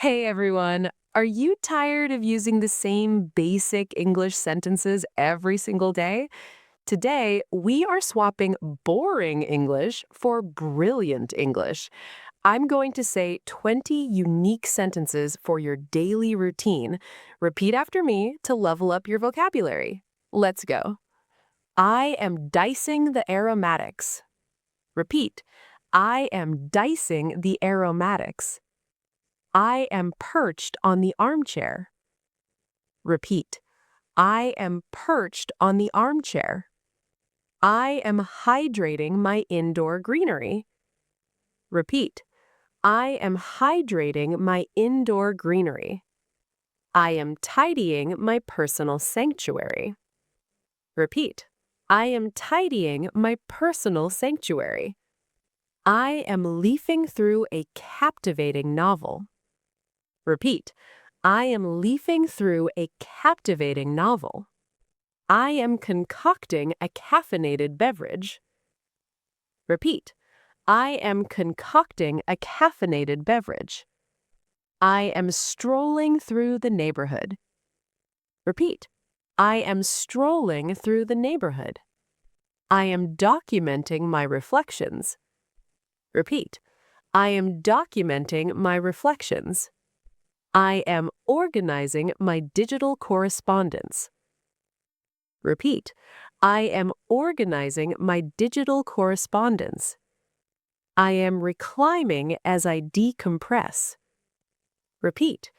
Hey everyone, are you tired of using the same basic English sentences every single day? Today, we are swapping boring English for brilliant English. I'm going to say 20 unique sentences for your daily routine. Repeat after me to level up your vocabulary. Let's go. I am dicing the aromatics. Repeat. I am dicing the aromatics. I am perched on the armchair. Repeat. I am perched on the armchair. I am hydrating my indoor greenery. Repeat. I am hydrating my indoor greenery. I am tidying my personal sanctuary. Repeat. I am tidying my personal sanctuary. I am leafing through a captivating novel. Repeat. I am leafing through a captivating novel. I am concocting a caffeinated beverage. Repeat. I am concocting a caffeinated beverage. I am strolling through the neighborhood. Repeat. I am strolling through the neighborhood. I am documenting my reflections. Repeat. I am documenting my reflections. I am organizing my digital correspondence. Repeat. I am organizing my digital correspondence. I am reclining as I decompress. Repeat.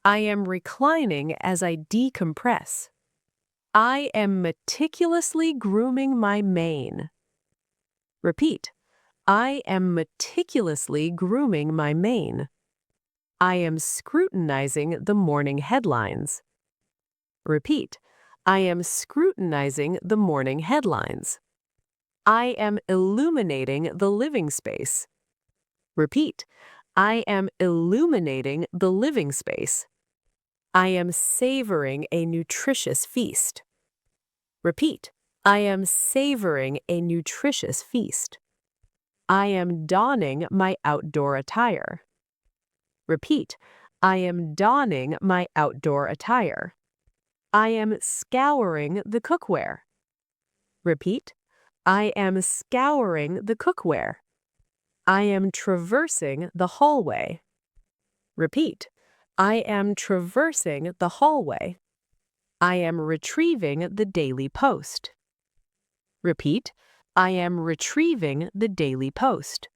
I am reclining as I decompress. I am meticulously grooming my mane. Repeat. I am meticulously grooming my mane. I am scrutinizing the morning headlines. Repeat. I am scrutinizing the morning headlines. I am illuminating the living space. Repeat. I am illuminating the living space. I am savoring a nutritious feast. Repeat. I am savoring a nutritious feast. I am donning my outdoor attire. Repeat. I am donning my outdoor attire. I am scouring the cookware. Repeat. I am scouring the cookware. I am traversing the hallway. Repeat. I am traversing the hallway. I am retrieving the Daily Post. Repeat. I am retrieving the Daily Post.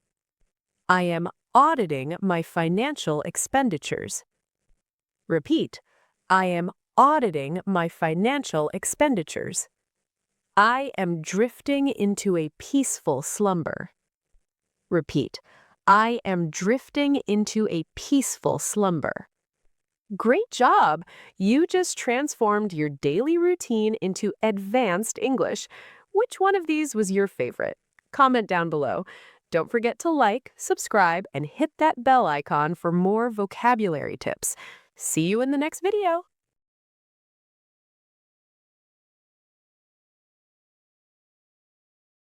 I am auditing my financial expenditures. Repeat. I am auditing my financial expenditures. I am drifting into a peaceful slumber. Repeat. I am drifting into a peaceful slumber. Great job! You just transformed your daily routine into advanced English. Which one of these was your favorite? Comment down below. Don't forget to like, subscribe, and hit that bell icon for more vocabulary tips. See you in the next video.